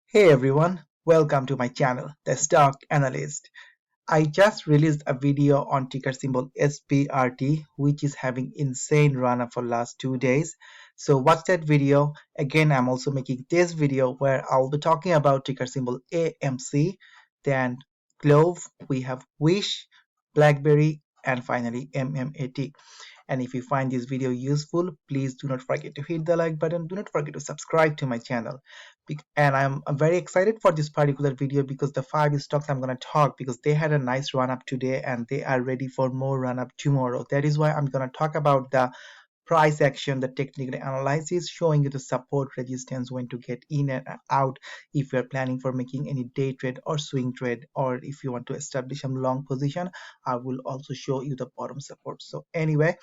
Hey everyone, welcome to my channel, The Stock Analyst. I just released a video on ticker symbol SPRT, which is having insane run up for last 2 days. So watch that video. Again, I'm also making this video where I'll be talking about ticker symbol AMC, then CLOV, we have Wish, Blackberry, and finally MMAT. And if you find this video useful, please do not forget to hit the like button. Do not forget to subscribe to my channel. And I'm very excited for this particular video because the five stocks I'm going to talk, because they had a nice run up today and they are ready for more run up tomorrow. That is why I'm going to talk about the price action, the technical analysis, showing you the support, resistance, when to get in and out if you're planning for making any day trade or swing trade, or if you want to establish some long position. I will also show you the bottom support. So anyway,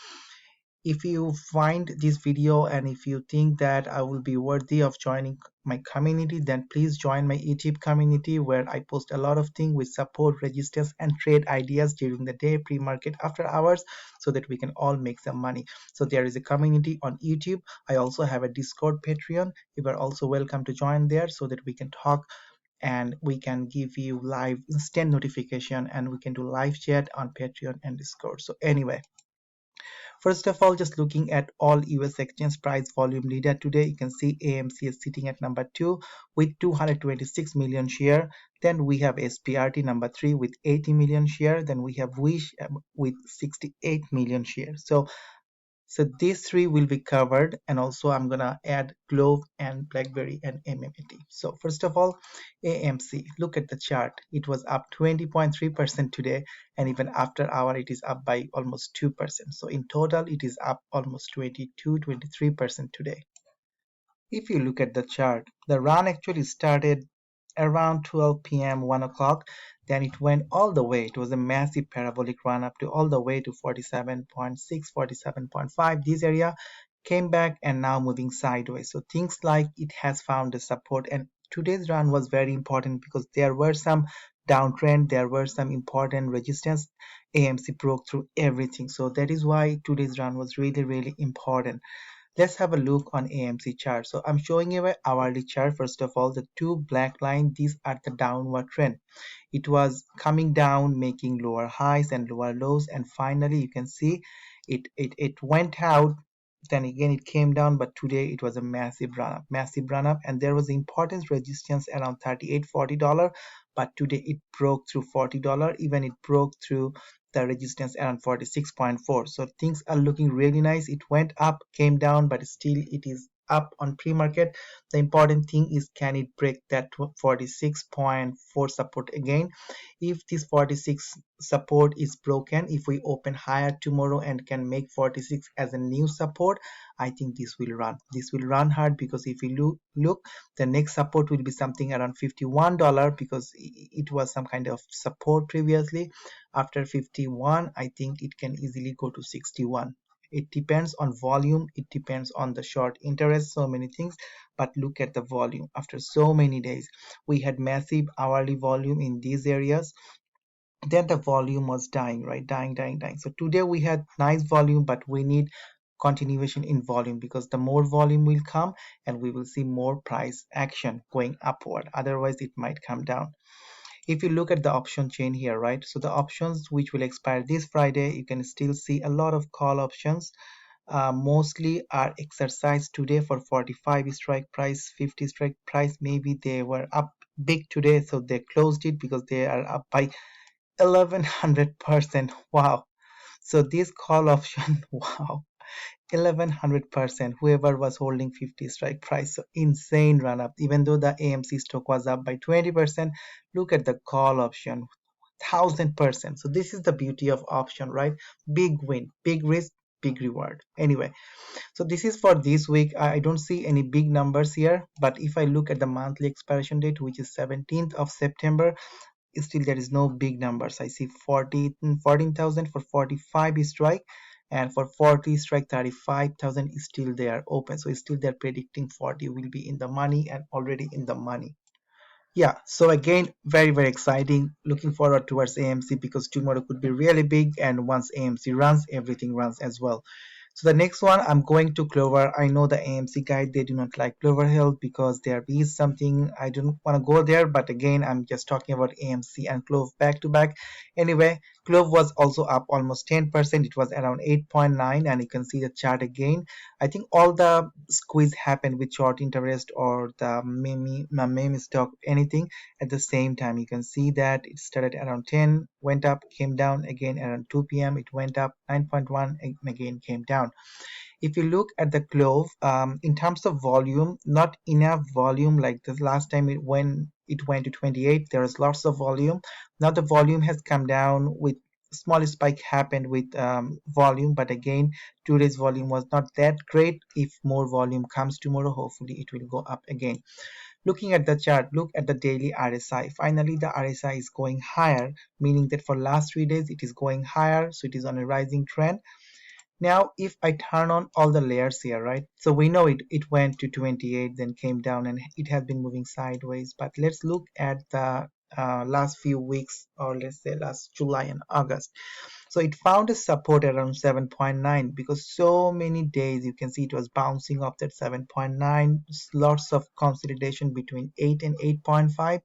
if you find this video and if you think that I will be worthy of joining my community, then please join my YouTube community, where I post a lot of things with support, resistance, and trade ideas during the day, pre-market, after hours, so that we can all make some money. So there is a community on YouTube. I also have a Discord, Patreon. You are also welcome to join there so that we can talk and we can give you live instant notification, and we can do live chat on Patreon and Discord. So anyway, first of all, just looking at all US exchange price volume leader today, you can see AMC is sitting at number 2 with 226 million share. Then we have SPRT number 3 with 80 million share. Then we have Wish with 68 million shares. So these three will be covered, and also I'm gonna add Clove and Blackberry and MMAT. So first of all, AMC, look at the chart. It was up 20.3% today, and even after hour it is up by almost 2%. So in total it is up almost 22-23% today. If you look at the chart, the run actually started around 12 p.m. 1 o'clock. Then it went all the way. It was a massive parabolic run up to all the way to 47.6, 47.5. This area came back and now moving sideways. So things like it has found a support, and today's run was very important because there were some downtrend, there were some important resistance. AMC broke through everything. So that is why today's run was really important. Let's have a look on AMC chart. So I'm showing you an hourly chart. First of all, the two black lines, these are the downward trend. It was coming down, making lower highs and lower lows, and finally you can see it went out. Then again it came down, but today it was a massive run up, and there was important resistance around $38-40, but today it broke through $40. Even it broke through the resistance around 46.4. So things are looking really nice. It went up, came down, but still it is up on pre-market. The important thing is, can it break that 46.4 support again? If this 46 support is broken, if we open higher tomorrow and can make 46 as a new support, I think this will run hard, because if you look, the next support will be something around $51, because it was some kind of support previously. After 51, I think it can easily go to 61. It depends on volume, it depends on the short interest, so many things. But look at the volume. After so many days, we had massive hourly volume in these areas. Then the volume was dying, right? Dying. So today we had nice volume, but we need continuation in volume, because the more volume will come and we will see more price action going upward. Otherwise it might come down. If you look at the option chain here, right, so the options which will expire this Friday, you can still see a lot of call options. Mostly are exercised today for 45 strike price, 50 strike price. Maybe they were up big today, so they closed it because they are up by 1100%. Wow. So this call option, wow, 1100%. Whoever was holding 50 strike price, so insane run up. Even though the AMC stock was up by 20%, look at the call option, 1000%. So this is the beauty of option, right? Big win, big risk, big reward. Anyway, so this is for this week. I don't see any big numbers here, but if I look at the monthly expiration date, which is 17th of September, still there is no big numbers. I see 14,000 for 45 strike, and for 40 strike 35,000 is still there open. So still they're predicting 40 will be in the money, and already in the money. Yeah, so again, very exciting. Looking forward towards AMC, because tomorrow could be really big, and once AMC runs, everything runs as well. So the next one, I'm going to Clover. I know the AMC guide, they do not like Clover Health because there is something, I don't want to go there. But again, I'm just talking about AMC and CLOV back to back. Anyway, CLOV was also up almost 10%. It was around 8.9, and you can see the chart again. I think all the squeeze happened with short interest or the meme stock, anything at the same time. You can see that it started around 10, went up, came down again around 2 p.m. It went up 9.1 and again came down. If you look at the clove, in terms of volume, not enough volume like the last time when it went to 28. There is lots of volume. Now the volume has come down with small spike happened with volume, but again today's volume was not that great. If more volume comes tomorrow, hopefully it will go up again. Looking at the chart, look at the daily RSI. Finally the RSI is going higher, meaning that for last 3 days it is going higher, so it is on a rising trend. Now, if I turn on all the layers here, right? So we know it went to 28, then came down, and it has been moving sideways. But let's look at the last few weeks, or let's say last July and August. So it found a support around 7.9 because so many days you can see it was bouncing off that 7.9. Lots of consolidation between 8 and 8.5.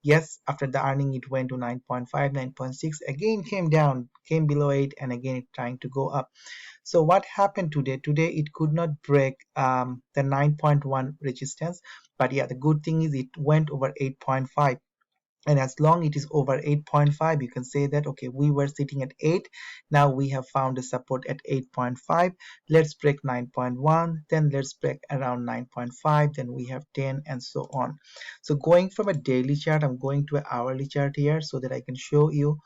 Yes, after the earning it went to 9.5, 9.6, again came down, came below 8, and again it trying to go up. So what happened today? Today it could not break the 9.1 resistance, but yeah, the good thing is it went over 8.5. And as long it is over 8.5, you can say that okay, we were sitting at 8, now we have found a support at 8.5. Let's break 9.1, then let's break around 9.5, then we have 10, and so on. So going from a daily chart, I'm going to an hourly chart here so that I can show you.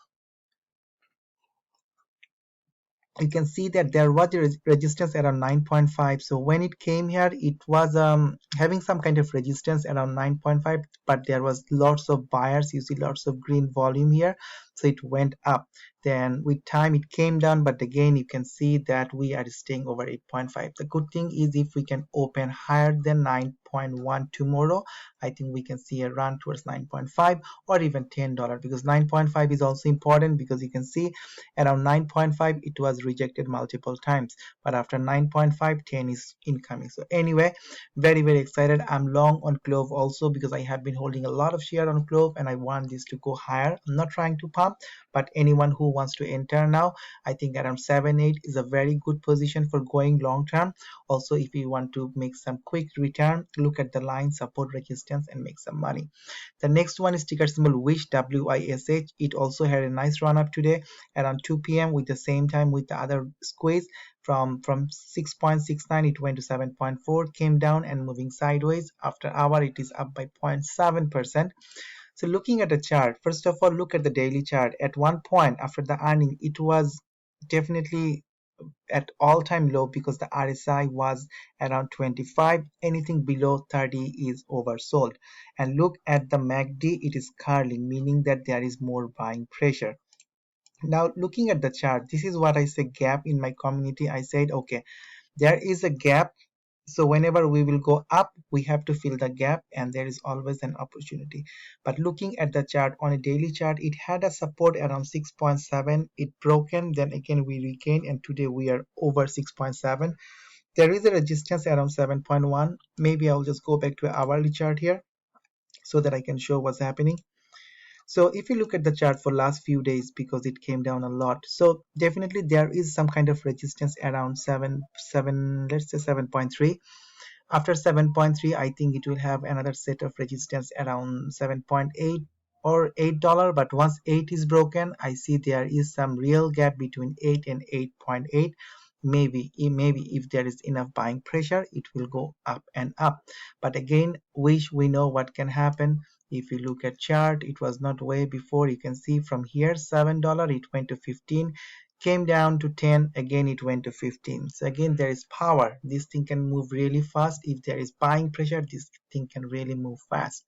You can see that there was a resistance around 9.5. So when it came here, it was having some kind of resistance around 9.5, but there was lots of buyers. You see lots of green volume here, so it went up. Then with time it came down, but again you can see that we are staying over 8.5. The good thing is if we can open higher than 9.1 tomorrow, I think we can see a run towards 9.5 or even $10, because 9.5 is also important, because you can see around 9.5 it was rejected multiple times, but after 9.5 10 is incoming. So anyway, very excited. I'm long on CLOV also because I have been holding a lot of share on CLOV and I want this to go higher. I'm not trying to pump, but anyone who wants to enter now, I think around 7-8 is a very good position for going long term. Also, if you want to make some quick return, look at the line support resistance and make some money. The next one is ticker symbol WISH, WISH. It also had a nice run up today around 2 p.m. with the same time with the other squeeze. From 6.69 it went to 7.4, came down and moving sideways. After hour it is up by 0.7%. So looking at the chart, first of all, look at the daily chart. At one point after the earning, it was definitely at all-time low because the RSI was around 25. Anything below 30 is oversold. And look at the MACD, it is curling, meaning that there is more buying pressure. Now looking at the chart, this is what I say gap in my community. I said okay, there is a gap, so whenever we will go up we have to fill the gap, and there is always an opportunity. But looking at the chart on a daily chart, it had a support around 6.7, it broken, then again we regained, and today we are over 6.7. There is a resistance around 7.1. Maybe I'll just go back to an hourly chart here so that I can show what's happening. So if you look at the chart for last few days, because it came down a lot, so definitely there is some kind of resistance around 7, let's say 7.3. After 7.3, I think it will have another set of resistance around 7.8 or $8. But once 8 is broken, I see there is some real gap between 8 and 8.8. Maybe if there is enough buying pressure, it will go up and up. But again, we know what can happen. If you look at chart, it was not way before. You can see from here $7 it went to 15, came down to 10, again it went to 15. So again there is power. This thing can move really fast. If there is buying pressure, this thing can really move fast.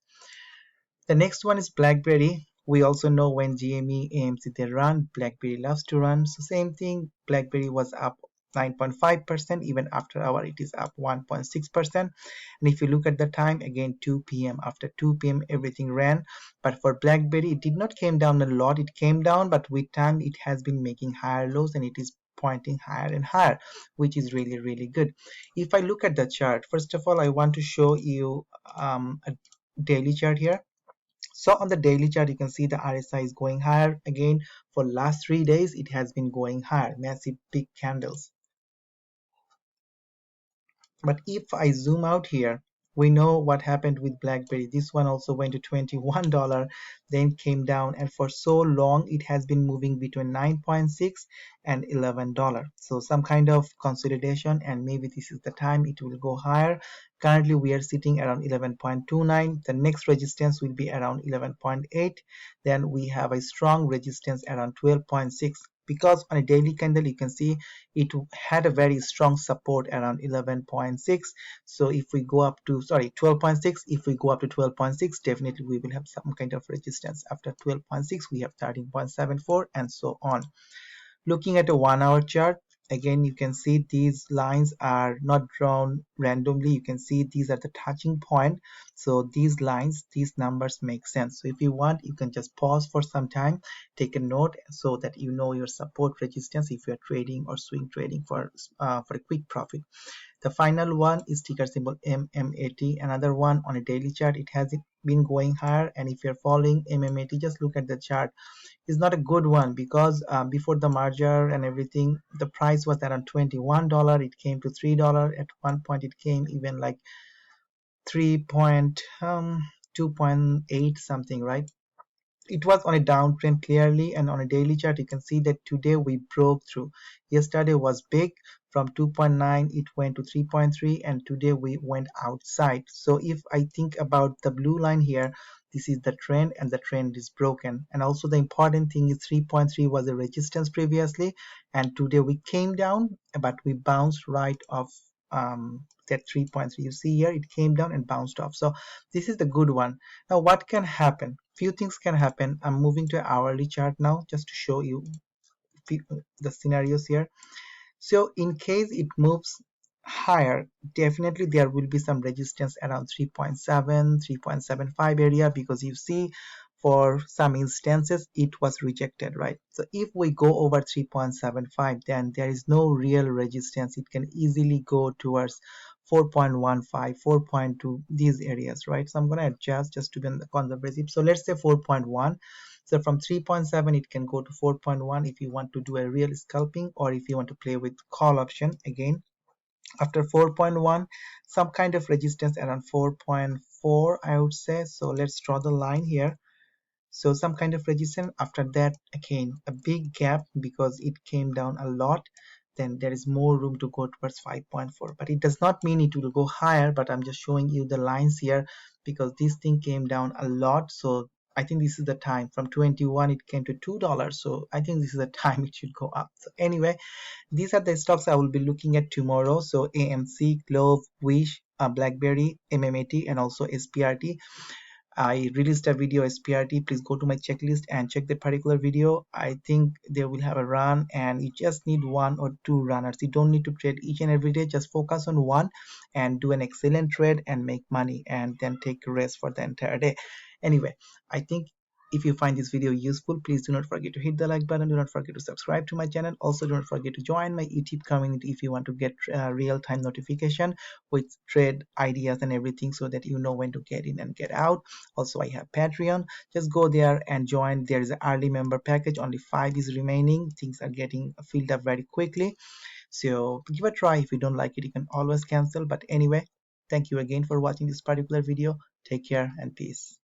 The next one is Blackberry. We also know when GME, AMC they run, Blackberry loves to run. So same thing, Blackberry was up 9.5%. Even after hour it is up 1.6%. And if you look at the time, again 2 p.m. After 2 p.m. everything ran. But for Blackberry it did not came down a lot. It came down, but with time it has been making higher lows, and it is pointing higher and higher, which is really good. If I look at the chart, first of all I want to show you a daily chart here. So on the daily chart, you can see the RSI is going higher again. For last 3 days it has been going higher, massive big candles. But if I zoom out here, we know what happened with Blackberry. This one also went to $21, then came down, and for so long it has been moving between 9.6 and $11. So some kind of consolidation, and maybe this is the time it will go higher. Currently we are sitting around 11.29. The next resistance will be around 11.8. Then we have a strong resistance around 12.6. Because on a daily candle you can see it had a very strong support around 11.6. So if we go up to 12.6, if we go up to 12.6, definitely we will have some kind of resistance. After 12.6 we have 13.74 and so on. Looking at a 1 hour chart, again you can see these lines are not drawn randomly. You can see these are the touching point. So these lines, these numbers make sense. So if you want, you can just pause for some time, take a note so that you know your support resistance if you're trading or swing trading for a quick profit. The final one is ticker symbol MMAT, another one on a daily chart. It has been going higher, and if you're following MMAT, just look at the chart. Is not a good one because before the merger and everything, the price was around $21. It came to $3. At one point it came even like 2.8 something, right? It was on a downtrend clearly, and on a daily chart you can see that today we broke through. Yesterday was big, from 2.9 it went to 3.3, and today we went outside. So if I think about the blue line here, this is the trend and the trend is broken. And also the important thing is 3.3 was a resistance previously, and today we came down but we bounced right off that 3.3. You see here it came down and bounced off. So this is the good one. Now what can happen? Few things can happen. I'm moving to hourly chart now just to show you the scenarios here. So in case it moves higher, definitely there will be some resistance around 3.7, 3.75 area, because you see for some instances it was rejected, right? So if we go over 3.75, then there is no real resistance. It can easily go towards 4.15, 4.2, these areas, right? So I'm going to adjust just to be on the conservative. So let's say 4.1. So from 3.7 it can go to 4.1 if you want to do a real scalping, or if you want to play with call option. Again, after 4.1, some kind of resistance around 4.4 I would say. So let's draw the line here. So some kind of resistance. After that, again a big gap because it came down a lot. Then there is more room to go towards 5.4, but it does not mean it will go higher, but I'm just showing you the lines here because this thing came down a lot. So I think this is the time. From 21 it came to $2, so I think this is the time it should go up. So anyway, these are the stocks I will be looking at tomorrow. So AMC, CLOV, Wish, Blackberry, MMAT, and also SPRT. I released a video SPRT. Please go to my checklist and check that particular video. I think they will have a run, and you just need one or two runners. You don't need to trade each and every day. Just focus on one and do an excellent trade and make money, and then take a rest for the entire day. Anyway, I think if you find this video useful, please do not forget to hit the like button. Do not forget to subscribe to my channel. Also, do not forget to join my YouTube community if you want to get real-time notification with trade ideas and everything, so that you know when to get in and get out. Also, I have Patreon. Just go there and join. There is an early member package. Only 5 is remaining. Things are getting filled up very quickly. So give a try. If you don't like it, you can always cancel. But anyway, thank you again for watching this particular video. Take care and peace.